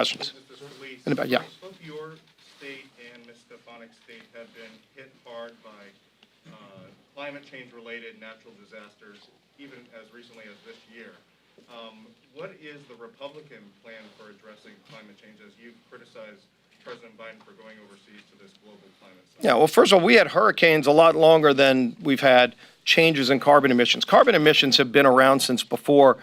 questions. Mr. Scalise, Anybody? Yeah. both your state and Ms. Stefanik's state have been hit hard by climate change-related natural disasters, even as recently as this year. What is the Republican plan for addressing climate change, as you've criticized President Biden for going overseas to this global climate summit? Yeah, well, first of all, we had hurricanes a lot longer than we've had changes in carbon emissions. Carbon emissions have been around since before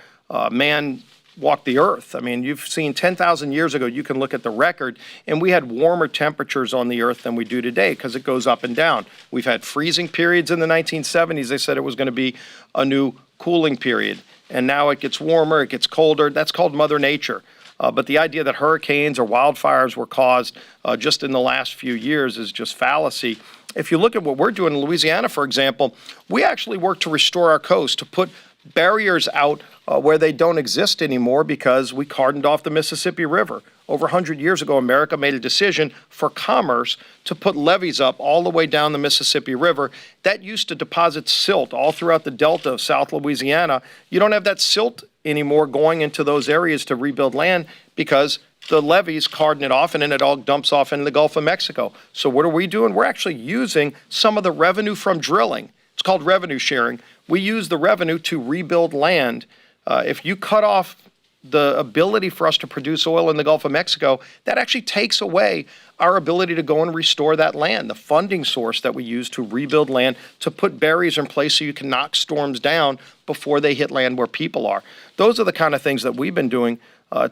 man walked the earth. I mean, you've seen 10,000 years ago, you can look at the record, and we had warmer temperatures on the earth than we do today because it goes up and down. We've had freezing periods in the 1970s. They said it was going to be a new cooling period. And now it gets warmer, it gets colder. That's called Mother Nature. But the idea that hurricanes or wildfires were caused just in the last few years is just fallacy. If you look at what we're doing in Louisiana, for example, we actually work to restore our coast, to put barriers out where they don't exist anymore because we cordoned off the Mississippi River. Over 100 years ago, America made a decision for commerce to put levees up all the way down the Mississippi River. That used to deposit silt all throughout the delta of South Louisiana. You don't have that silt anymore going into those areas to rebuild land because the levees cordon it off and then it all dumps off into the Gulf of Mexico. So what are we doing? We're actually using some of the revenue from drilling. It's called revenue sharing. We use the revenue to rebuild land. If you cut off the ability for us to produce oil in the Gulf of Mexico, that actually takes away our ability to go and restore that land, the funding source that we use to rebuild land, to put barriers in place so you can knock storms down before they hit land where people are. Those are the kind of things that we've been doing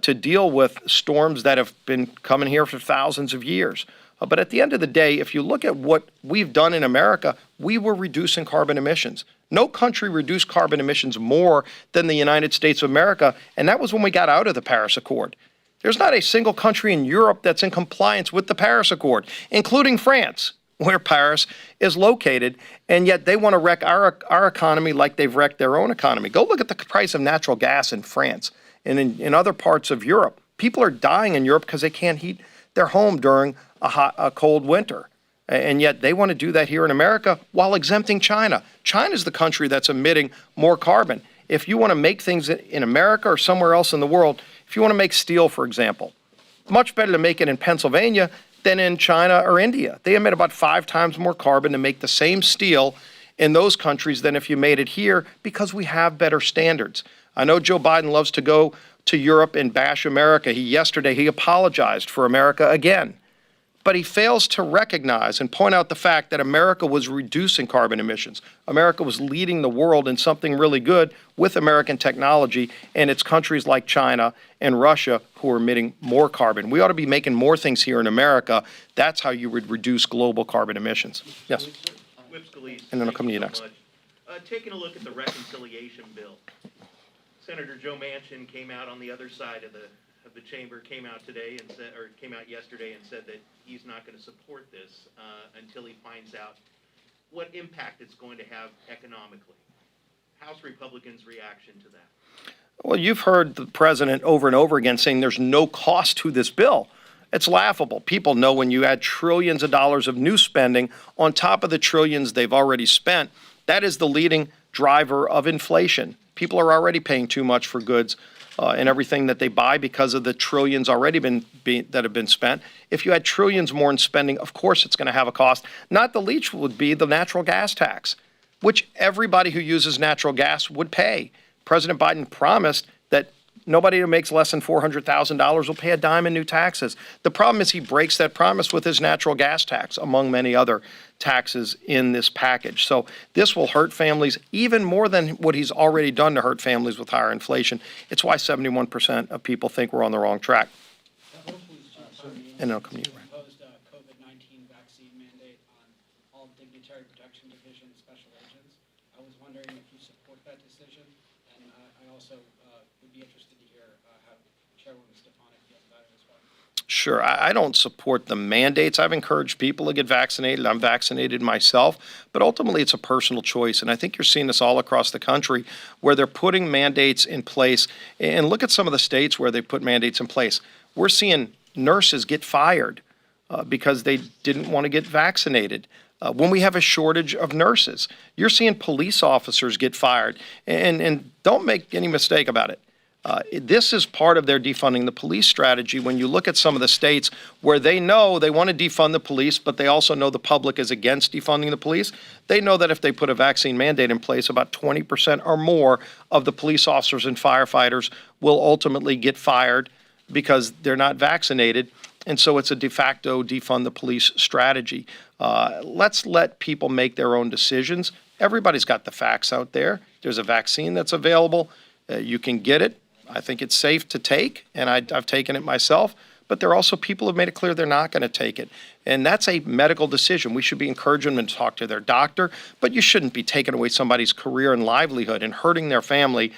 to deal with storms that have been coming here for thousands of years. But at the end of the day, if you look at what we've done in America, we were reducing carbon emissions. No country reduced carbon emissions more than the United States of America, and that was when we got out of the Paris Accord. There's not a single country in Europe that's in compliance with the Paris Accord, including France, where Paris is located, and yet they want to wreck our economy like they've wrecked their own economy. Go look at the price of natural gas in France and in other parts of Europe. People are dying in Europe because they can't heat their home during a cold winter. And yet they want to do that here in America while exempting China. China's the country that's emitting more carbon. If you want to make things in America or somewhere else in the world, if you want to make steel, for example, much better to make it in Pennsylvania than in China or India. They emit about 5 times more carbon to make the same steel in those countries than if you made it here because we have better standards. I know Joe Biden loves to go to Europe and bash America. Yesterday he apologized for America again. But he fails to recognize and point out the fact that America was reducing carbon emissions. America was leading the world in something really good with American technology, and it's countries like China and Russia who are emitting more carbon. We ought to be making more things here in America. That's how you would reduce global carbon emissions. Yes? Whip Scalise, And then I'll come to you thank next. much. Taking a look at the reconciliation bill, Senator Joe Manchin came out on the other side of the chamber, came out today and said, or came out yesterday and said that he's not going to support this until he finds out what impact it's going to have economically. House Republicans' reaction to that? Well, you've heard the president over and over again saying there's no cost to this bill. It's laughable. People know when you add trillions of dollars of new spending on top of the trillions they've already spent, that is the leading driver of inflation. People are already paying too much for goods and everything that they buy because of the trillions already that have been spent. If you had trillions more in spending, of course it's going to have a cost. Not the least would be the natural gas tax, which everybody who uses natural gas would pay. President Biden promised that nobody who makes less than $400,000 will pay a dime in new taxes. The problem is he breaks that promise with his natural gas tax, among many other taxes in this package. So this will hurt families even more than what he's already done to hurt families with higher inflation. It's why 71% of people think we're on the wrong track. And I'll come to you. Proposed COVID-19 vaccine mandate on all dignitary protection division special agents. I was wondering if you support that decision, and I also would be interested to hear how Chairwoman Stefanik feels about it as well. Sure. I don't support the mandates. I've encouraged people to get vaccinated. I'm vaccinated myself. But ultimately, it's a personal choice. And I think you're seeing this all across the country where they're putting mandates in place. And look at some of the states where they put mandates in place. We're seeing nurses get fired because they didn't want to get vaccinated. When we have a shortage of nurses, you're seeing police officers get fired. And don't make any mistake about it. This is part of their defunding the police strategy. When you look at some of the states where they know they want to defund the police, but they also know the public is against defunding the police, they know that if they put a vaccine mandate in place, about 20% or more of the police officers and firefighters will ultimately get fired because they're not vaccinated. And so it's a de facto defund the police strategy. Let's let people make their own decisions. Everybody's got the facts out there. There's a vaccine that's available. You can get it. I think it's safe to take, and I've taken it myself. But there are also people who have made it clear they're not going to take it. And that's a medical decision. We should be encouraging them to talk to their doctor, but you shouldn't be taking away somebody's career and livelihood and hurting their family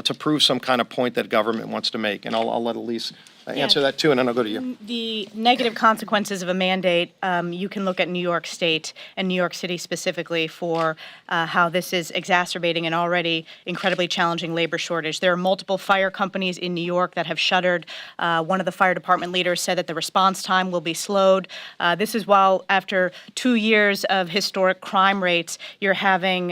to prove some kind of point that government wants to make. And I'll let Elise answer that too, and then I'll go to you. The negative consequences of a mandate, you can look at New York State and New York City specifically for how this is exacerbating an already incredibly challenging labor shortage. There are multiple fire companies in New York that have shuttered. One of the fire department leaders said that the response time will be slowed. This is while after 2 years of historic crime rates, you're having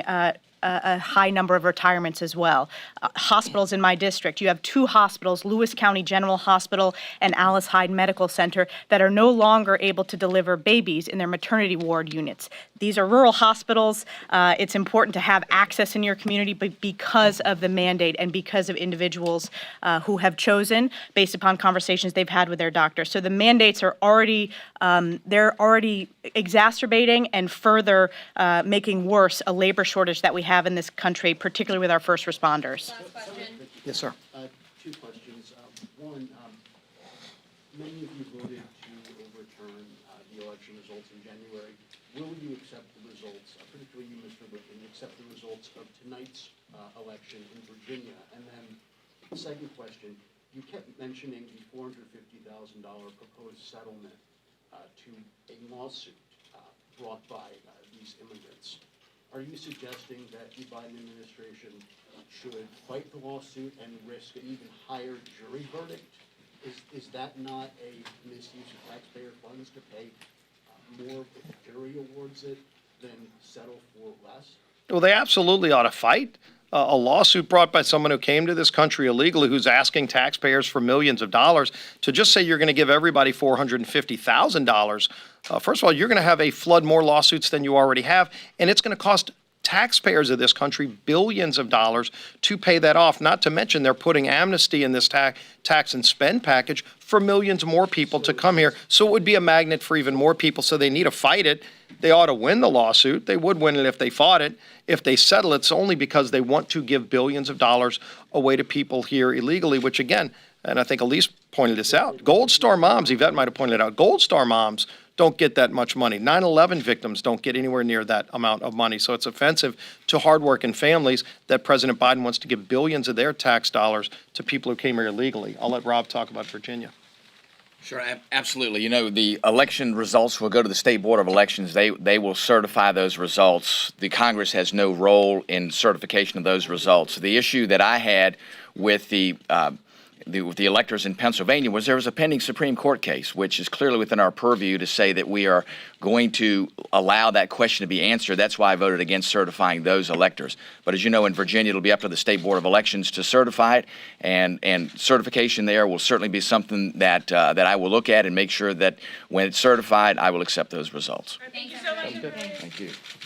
a high number of retirements as well. Hospitals in my district, you have 2 hospitals, Lewis County General Hospital and Alice Hyde Medical Center, that are no longer able to deliver babies in their maternity ward units. These are rural hospitals. It's important to have access in your community, but because of the mandate and because of individuals who have chosen based upon conversations they've had with their doctor. So the mandates are already, they're already exacerbating and further making worse a labor shortage that we have in this country, particularly with our first responders. Last question. Yes, sir. 2 questions. One, many of you voted to overturn the election results in January. Will you accept the results, particularly you, Mr. Whitman, accept the results of tonight's election in Virginia? And then the second question, you kept mentioning the $450,000 proposed settlement to a lawsuit brought by these immigrants. Are you suggesting that the Biden administration should fight the lawsuit and risk an even higher jury verdict? Is that not a misuse of taxpayer funds to pay more if the jury awards it than settle for less? Well, they absolutely ought to fight a lawsuit brought by someone who came to this country illegally, who's asking taxpayers for millions of dollars. To just say you're going to give everybody $450,000, first of all, you're going to have a flood more lawsuits than you already have, and it's going to cost taxpayers of this country billions of dollars to pay that off. Not to mention they're putting amnesty in this tax and spend package for millions more people to come here. So it would be a magnet for even more people. So they need to fight it. They ought to win the lawsuit. They would win it if they fought it. If they settle, it's only because they want to give billions of dollars away to people here illegally, which again, and I think Elise pointed this out, Gold Star moms, Yvette might have pointed it out, Gold Star moms don't get that much money. 9/11 victims don't get anywhere near that amount of money. So it's offensive to hardworking families that President Biden wants to give billions of their tax dollars to people who came here illegally. I'll let Rob talk about Virginia. Sure, absolutely. You know, the election results will go to the State Board of Elections. They will certify those results. The Congress has no role in certification of those results. The issue that I had with the electors in Pennsylvania was there was a pending Supreme Court case, which is clearly within our purview to say that we are going to allow that question to be answered. That's why I voted against certifying those electors. But as you know, in Virginia, it'll be up to the State Board of Elections to certify it, and certification there will certainly be something that I will look at and make sure that when it's certified, I will accept those results. Thank you so much. Thank you.